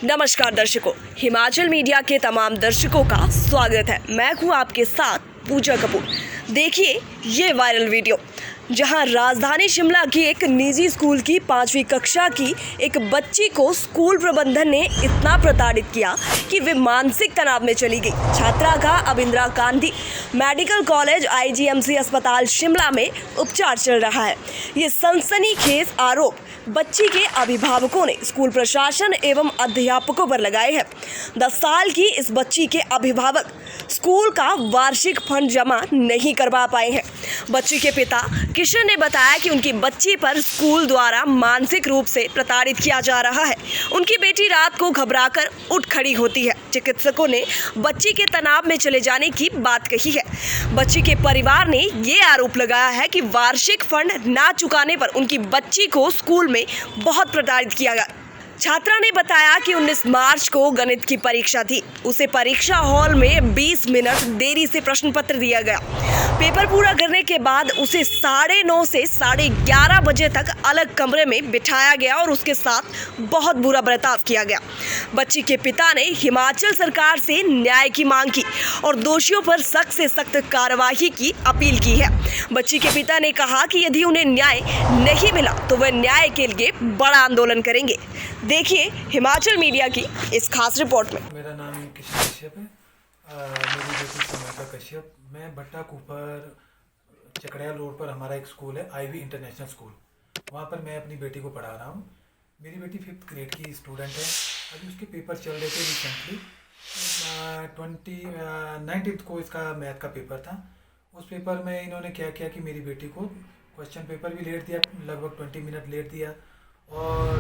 नमस्कार दर्शकों, हिमाचल मीडिया के तमाम दर्शकों का स्वागत है। मैं हूं आपके साथ पूजा कपूर। देखिए ये वायरल वीडियो, जहां राजधानी शिमला की एक निजी स्कूल की 5वीं कक्षा की एक बच्ची को स्कूल प्रबंधन ने इतना प्रताड़ित किया कि वे मानसिक तनाव में चली गई। छात्रा का अब Indira Gandhi medical college IGMC अस्पताल शिमला में उपचार चल रहा है। ये सनसनीखेज आरोप बच्ची के अभिभावकों ने स्कूल प्रशासन एवं अध्यापकों पर लगाए हैं। 10 साल की इस बच्ची के अभिभावक स्कूल का वार्षिक फंड जमा नहीं करवा पाए हैं। बच्ची के पिता किशन ने बताया कि उनकी बच्ची पर स्कूल द्वारा मानसिक रूप से प्रताड़ित किया जा रहा है। उनकी बेटी रात को घबराकर उठ खड़ी होती है। चिकित्सकों ने बच्ची के तनाव में चले जाने की बात कही है। बच्ची के परिवार ने ये आरोप लगाया है कि वार्षिक फंड ना चुकाने पर उनकी बच्ची को स्कूल में बहुत प्रताड़ित किया गया। छात्रा ने बताया कि 19 मार्च को गणित की परीक्षा थी। उसे परीक्षा हॉल में 20 मिनट देरी से प्रश्न पत्र दिया गया। पेपर पूरा करने के बाद उसे 9:30 से 11:30 बजे तक अलग कमरे में बिठाया गया और उसके साथ बहुत बुरा बर्ताव किया गया। बच्ची के पिता ने हिमाचल सरकार से न्याय की मांग की और दोषियों पर सख्त से सख्त कार्रवाई की अपील की है। बच्ची के पिता ने कहा कि यदि उन्हें न्याय नहीं मिला तो वह न्याय के लिए बड़ा आंदोलन करेंगे। देखिए हिमाचल मीडिया की इस खास रिपोर्ट में। मेरा नाम किशन कश्यप है। मेरी बेटी समेता कश्यप। मैं भट्टा कुपर चकड़िया रोड पर हमारा एक स्कूल है, IB इंटरनेशनल स्कूल। वहाँ पर मैं अपनी बेटी को पढ़ा रहा हूँ। मेरी बेटी 5th ग्रेड की स्टूडेंट है। अभी उसके पेपर चल रहे थे रिसेंटली। 19th को इसका मैथ का पेपर था। उस पेपर में इन्होंने क्या किया कि मेरी बेटी को क्वेश्चन पेपर भी लेट दिया, लगभग 20 मिनट लेट दिया। और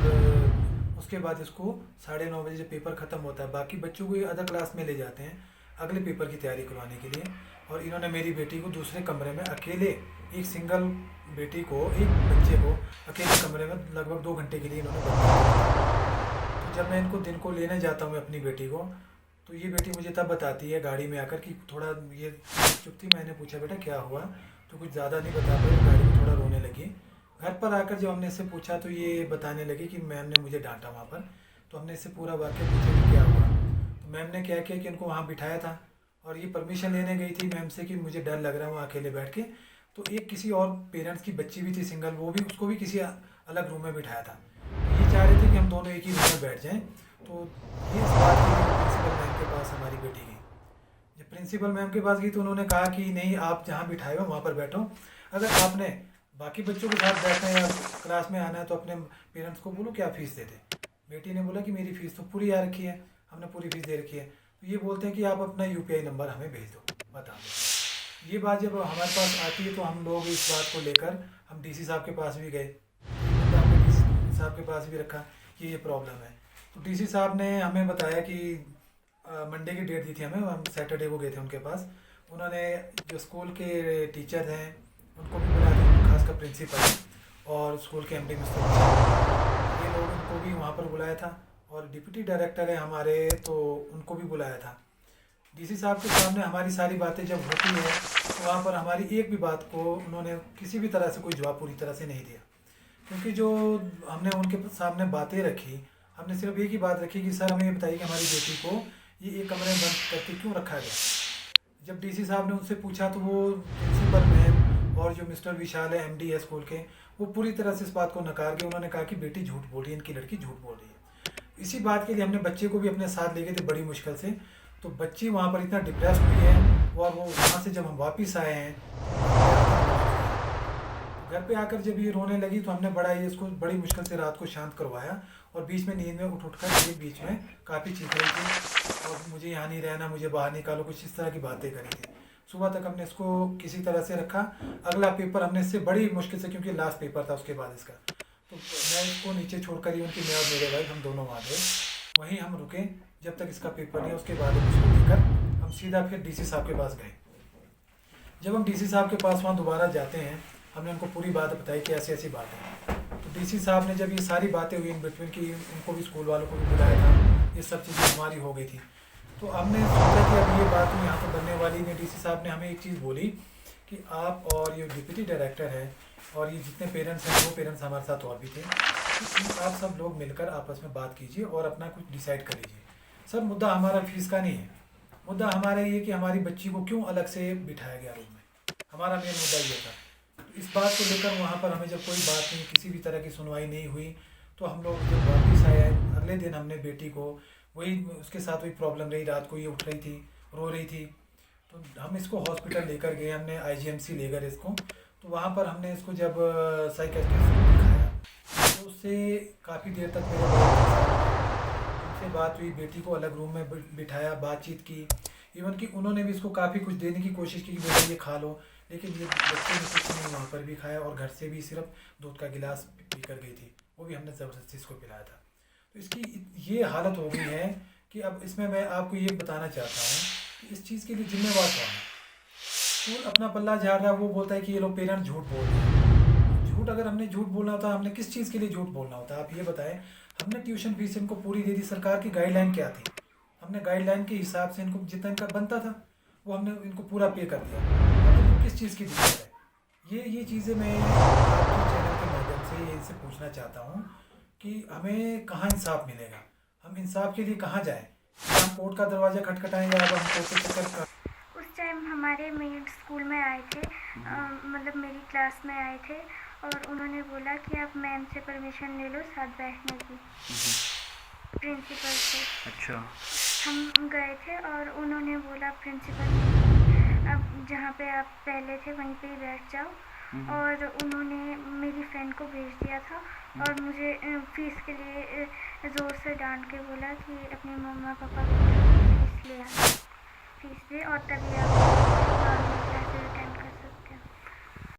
उसके बाद इसको 9:30 बजे जब पेपर ख़त्म होता है, बाकी बच्चों को अदर क्लास में ले जाते हैं अगले पेपर की तैयारी करवाने के लिए। और इन्होंने मेरी बेटी को दूसरे कमरे में अकेले, एक सिंगल बेटी को, एक बच्चे को अकेले कमरे में लगभग 2 घंटे के लिए इन्होंने बंद कर दिया। तो जब मैं इनको दिन को लेने जाता हूँ अपनी बेटी को, तो ये बेटी मुझे तब बताती है गाड़ी में आकर कि थोड़ा ये चुप थी। मैंने पूछा बेटा क्या हुआ, तो कुछ ज़्यादा नहीं बता पाई, गाड़ी में थोड़ा रोने लगी। घर पर आकर जब हमने इससे पूछा तो ये बताने लगी कि मैम ने मुझे डांटा वहाँ पर। तो हमने इससे पूरा वाक्य पूछा कि क्या हुआ। तो मैम ने क्या किया कि इनको वहाँ बिठाया था और ये परमिशन लेने गई थी मैम से कि मुझे डर लग रहा है वहाँ अकेले बैठ के। तो एक किसी और पेरेंट्स की बच्ची भी थी सिंगल, वो भी, उसको भी किसी अलग रूम में बिठाया था। तो ये चाह रहे थे कि हम दोनों एक ही रूम में बैठ जाएँ। तो ये इस बात के लिए प्रिंसिपल मैम के पास हमारी बेटी गई। जब प्रिंसिपल मैम के पास गई तो उन्होंने कहा कि नहीं, आप जहाँ बिठाए हो वहाँ पर बैठो। अगर आपने बाकी बच्चों के साथ बैठना है या क्लास में आना है तो अपने पेरेंट्स को बोलो क्या फ़ीस देते। बेटी ने बोला कि मेरी फ़ीस तो पूरी आ रखी है, हमने पूरी फ़ीस दे रखी है। तो ये बोलते हैं कि आप अपना UPI नंबर हमें भेज दो, बता दो। ये बात जब हमारे पास आती है तो हम लोग इस बात को लेकर हम DC साहब के पास भी गए। तो हमने DC साहब के पास भी रखा कि ये प्रॉब्लम है। तो DC साहब ने हमें बताया कि मंडे की डेट दी थी हमें, हम सैटरडे को गए थे उनके पास। उन्होंने जो स्कूल के टीचर हैं उनको भी बुलाया था, खासकर प्रिंसिपल और स्कूल के MD मिस्टर, ये लोग उनको भी वहाँ पर बुलाया था। और डिप्टी डायरेक्टर है हमारे, तो उनको भी बुलाया था। DC साहब के सामने हमारी सारी बातें जब होती है तो वहाँ पर हमारी एक भी बात को उन्होंने किसी भी तरह से कोई जवाब पूरी तरह से नहीं दिया। क्योंकि जो हमने उनके सामने बातें रखी, हमने सिर्फ एक ही बात रखी कि सर हमें ये बताइए कि हमारी बेटी को ये एक कमरे में बंद करके क्यों रखा गया। जब DC साहब ने उनसे पूछा तो वो प्रिंसिपल मैम और जो मिस्टर विशाल है MD है स्कूल के, वो पूरी तरह से इस बात को नकार के उन्होंने कहा कि बेटी झूठ बोल रही है, इनकी लड़की झूठ बोल रही है। इसी बात के लिए हमने बच्चे को भी अपने साथ ले गए थे बड़ी मुश्किल से। तो बच्ची वहाँ पर इतना डिप्रेस हुई है और वो वहाँ से जब हम वापस आए हैं घर पे आकर जब ये रोने लगी तो हमने इसको बड़ी मुश्किल से रात को शांत करवाया। और बीच में नींद में उठकर ये बीच में काफ़ी चीख रही थी और मुझे यहाँ नहीं रहना, मुझे बाहर निकालो, कुछ इस तरह की बातें करी थी। सुबह तक हमने इसको किसी तरह से रखा। अगला पेपर हमने इससे बड़ी मुश्किल से, क्योंकि लास्ट पेपर था उसके बाद इसका, तो मैं इसको नीचे छोड़कर ही उनकी, मैं और मेरे भाई हम दोनों वहाँ गए। वहीं हम रुके जब तक इसका पेपर नहीं। उसके बाद उसको लेकर हम सीधा फिर DC साहब के पास गए। जब हम DC साहब के पास वहाँ दोबारा जाते हैं, हमने उनको पूरी बात बताई कि ऐसी ऐसी बात है। तो DC साहब ने जब ये सारी बातें हुई इन बिटवीन की, उनको भी स्कूल वालों को भी बुलाया था, ये सब चीज़ें हमारी हो गई थी। तो हमने सोचा कि अब ये बात यहाँ पर बनने वाली नहीं। DC साहब ने हमें एक चीज़ बोली कि आप और ये डिप्टी डायरेक्टर है और ये जितने पेरेंट्स हैं, वो पेरेंट्स हमारे साथ और भी थे, कि आप सब लोग मिलकर आपस में बात कीजिए और अपना कुछ डिसाइड कर लीजिए। सर मुद्दा हमारा फीस का नहीं है, मुद्दा हमारा ये कि हमारी बच्ची को क्यों अलग से बिठाया गया रूम में, हमारा मेन मुद्दा ये था। तो इस बात को लेकर वहाँ पर हमें जब कोई बात नहीं, किसी भी तरह की सुनवाई नहीं हुई, तो हम लोग जब वापस आए अगले दिन हमने बेटी को वही उसके साथ वही प्रॉब्लम रही, रात को ये उठ रही थी, रो रही थी, तो हम इसको हॉस्पिटल लेकर गए, हमने आईजीएमसी लेकर इसको। तो वहाँ पर हमने इसको जब साइकेट्रिस्ट को दिखाया तो उससे काफ़ी देर तक मेरे उनसे बात हुई, बेटी को अलग रूम में बिठाया, बातचीत की, इवन कि उन्होंने भी इसको काफ़ी कुछ देने की कोशिश की कि बेटा ये खा लो, लेकिन ये बच्चे ने कुछ नहीं वहाँ पर भी खाया और घर से भी सिर्फ दूध का गिलास पी कर गई थी, वो भी हमने ज़बरदस्ती इसको पिलाया था। तो इसकी ये हालत हो गई है कि अब इसमें मैं आपको ये बताना चाहता हूँ कि इस चीज़ के लिए जिम्मेवार कौन है। स्कूल अपना पल्ला झाड़ रहा है, वो बोलता है कि ये लोग पेरेंट्स झूठ बोल रहे हैं। झूठ अगर हमने झूठ बोलना होता, हमने किस चीज़ के लिए झूठ बोलना होता, आप ये बताएं। हमने ट्यूशन फीस इनको पूरी दे दी, सरकार की गाइडलाइन क्या थी, हमने गाइडलाइन के हिसाब से इनको जितना इनका बनता था वो हमने इनको पूरा पे कर दिया। अब इनको किस चीज़ की दिक्कत है, ये चीज़ें मैं आपके चैनल के माध्यम से इनसे पूछना चाहता हूँ कि हमें कहाँ इंसाफ मिलेगा, हम इंसाफ के लिए कहाँ जाएं, हम कोर्ट का दरवाज़ा खटखटाएं या अब हम कोर्ट के चक्कर का। उस टाइम हमारे मेड स्कूल में आए थे, मतलब मेरी क्लास में आए थे, और उन्होंने बोला कि आप मैम से परमिशन ले लो साथ बैठने की, प्रिंसिपल से। अच्छा। हम गए थे और उन्होंने बोला प्रिंसिपल अब जहाँ पे आप पहले थे वहीं पे ही बैठ जाओ, और उन्होंने मेरी फ्रेंड को भेज दिया था और मुझे फीस के लिए ज़ोर से डांट के बोला कि अपने मम्मा पापा को फीस ले आ, फीस दे और तभी आप